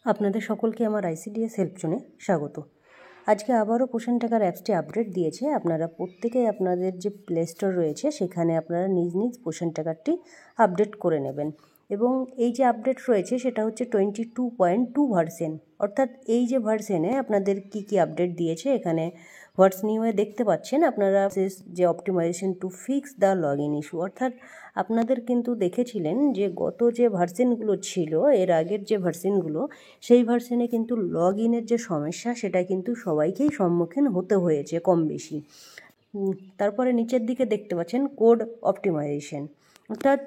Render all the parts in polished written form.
আপনাদের সকলকে আমার আইসিডিএস হেল্প জোনে স্বাগত। আজকে আবারও পোষণ টাকার অ্যাপসটি আপডেট দিয়েছে। আপনারা প্রত্যেকেই আপনাদের যে প্লে স্টোর রয়েছে সেখানে আপনারা নিজ নিজ পোষণ টাকারটি আপডেট করে নেবেন। এবং এই যে আপডেট রয়েছে সেটা হচ্ছে 22.2 ভার্সন, অর্থাৎ এই যে ভার্সনে আপনাদের কি আপডেট দিয়েছে এখানে হোয়াটস নিউয়ে দেখতে পাচ্ছেন। আপনারা যে optimization to fix the log in issue, অর্থাৎ আপনাদের কিন্তু দেখেছিলেন যে গত যে ভার্সনগুলো ছিল, এর আগের যে ভার্সনগুলো, সেই ভার্সনে কিন্তু লগ ইনের যে সমস্যা সেটা কিন্তু সবাইকেই সম্মুখীন হতে হয়েছে কম বেশি। তারপরে নিচের দিকে দেখতে পাচ্ছেন কোড অপটিমাইজেশন, অর্থাৎ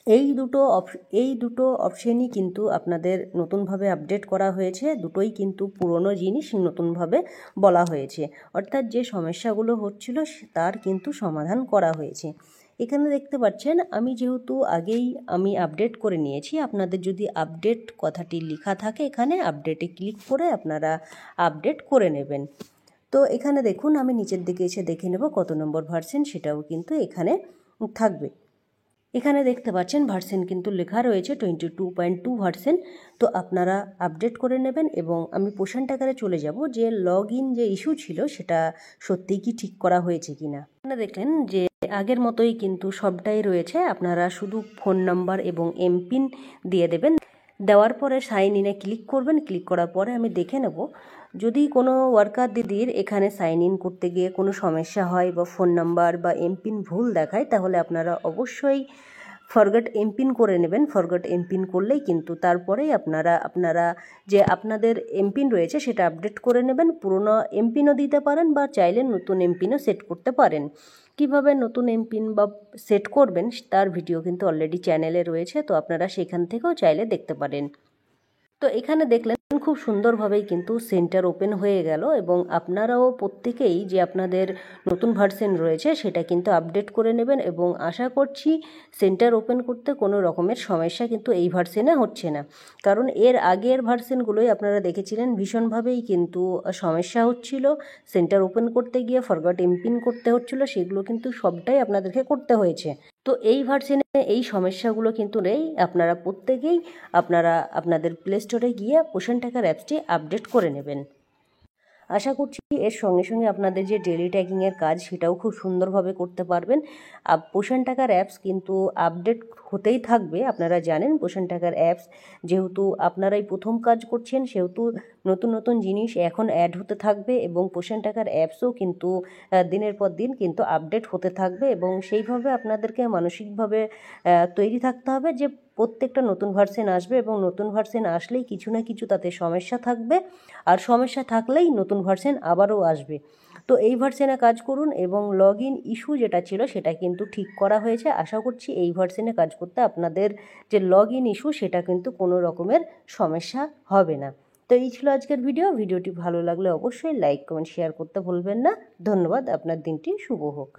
এই দুটো অপশনই কিন্তু আপনাদের নতুনভাবে আপডেট করা হয়েছে। দুটোই কিন্তু পুরনো জিনিস নতুনভাবে বলা হয়েছে, অর্থাৎ যে সমস্যাগুলো হচ্ছিল তার কিন্তু সমাধান করা হয়েছে। এখানে দেখতে পাচ্ছেন আমি যেহেতু আগেই আপডেট করে নিয়েছি, আপনাদের যদি আপডেট কথাটি লেখা থাকে এখানে আপডেটে ক্লিক করে আপনারা আপডেট করে নেবেন। তো এখানে দেখুন, আমি নিচের দিকে এসে দেখে নেব কত নম্বর ভার্সন, সেটাও কিন্তু এখানে থাকবে। এখানে দেখতে পাচ্ছেন ভার্সন কিন্তু লেখা রয়েছে 22.2 ভার্সন। তো আপনারা আপডেট করে নেবেন। এবং আমি পোষণ টাকারে চলে যাব যে লগ ইন যে ইস্যু ছিল সেটা সত্যিই কি ঠিক করা হয়েছে কিনা। আপনারা দেখলেন যে আগের মতোই কিন্তু সবটাই রয়েছে। আপনারা শুধু ফোন নাম্বার এবং এমপিন দিয়ে দেবেন। দেওয়ার পরে সাইন ইনে ক্লিক করবেন। ক্লিক করার পরে আমি দেখে নেব যদি কোনো ওয়ার্কার দিদির এখানে সাইন ইন করতে গিয়ে কোনো সমস্যা হয় বা ফোন নাম্বার বা এমপিন ভুল দেখায়, তাহলে আপনারা অবশ্যই ফরগেট এমপিন করে নেবেন। ফরগেট এমপিন করলেই কিন্তু তারপরেই আপনারা যে আপনাদের এমপিন রয়েছে সেটা আপডেট করে নেবেন। পুরনো এমপিনও দিতে পারেন বা চাইলে নতুন এমপিনও সেট করতে পারেন। কিভাবে নতুন এমপিন বা সেট করবেন তার ভিডিও কিন্তু অলরেডি চ্যানেলে রয়েছে, তো আপনারা সেখান থেকেও চাইলে দেখতে পারেন। তো এখানে দেখলেন খুব সুন্দরভাবেই কিন্তু সেন্টার ওপেন হয়ে গেল। এবং আপনারাও প্রত্যেকেই যে আপনাদের নতুন ভার্সন রয়েছে সেটা কিন্তু আপডেট করে নেবেন। এবং আশা করছি সেন্টার ওপেন করতে কোনো রকমের সমস্যা কিন্তু এই ভার্সনে হচ্ছে না, কারণ এর আগের ভার্সনগুলোই আপনারা দেখেছিলেন ভীষণভাবেই কিন্তু সমস্যা হচ্ছিল। সেন্টার ওপেন করতে গিয়ে ফরগট এমপিন করতে হচ্ছিল, সেগুলো কিন্তু সবটাই আপনাদেরকে করতে হয়েছে। তো এই ভার্সনে এই সমস্যাগুলো কিন্তু নেই। আপনারা প্রত্যেকেই আপনাদের প্লে স্টোরে গিয়ে পোষণ টাকার অ্যাপসটি আপডেট করে নেবেন। আশা করছি এর সঙ্গে সঙ্গে আপনাদের যে ডেলি ট্যাগিংয়ের কাজ সেটাও খুব সুন্দরভাবে করতে পারবেন। পোষণ টাকার অ্যাপস কিন্তু আপডেট হতেই থাকবে। আপনারা জানেন পোষণ টাকার অ্যাপস যেহেতু আপনারাই প্রথম কাজ করছেন, সেহেতু নতুন নতুন জিনিস এখন অ্যাড হতে থাকবে। এবং পোষণ টাকার অ্যাপসও কিন্তু দিনের পর দিন কিন্তু আপডেট হতে থাকবে। এবং সেইভাবে আপনাদেরকে মানসিকভাবে তৈরি থাকতে হবে যে প্রত্যেকটা নতুন ভার্সন আসবে, এবং নতুন ভার্সন আসলেই কিছু না কিছু তাতে সমস্যা থাকবে, আর সমস্যা থাকলেই নতুন ভার্সন আবারও আসবে। তো এই ভার্সনে কাজ করুন। এবং লগ ইন ইস্যু যেটা ছিল সেটা কিন্তু ঠিক করা হয়েছে। আশা করছি এই ভার্সনে কাজ করতে আপনাদের যে লগ ইন ইস্যু সেটা কিন্তু কোনো রকমের সমস্যা হবে না। তো এই ছিল আজকের ভিডিওটি ভালো লাগলে অবশ্যই লাইক কমেন্ট শেয়ার করতে ভুলবেন না। ধন্যবাদ। আপনার দিনটি শুভ হোক।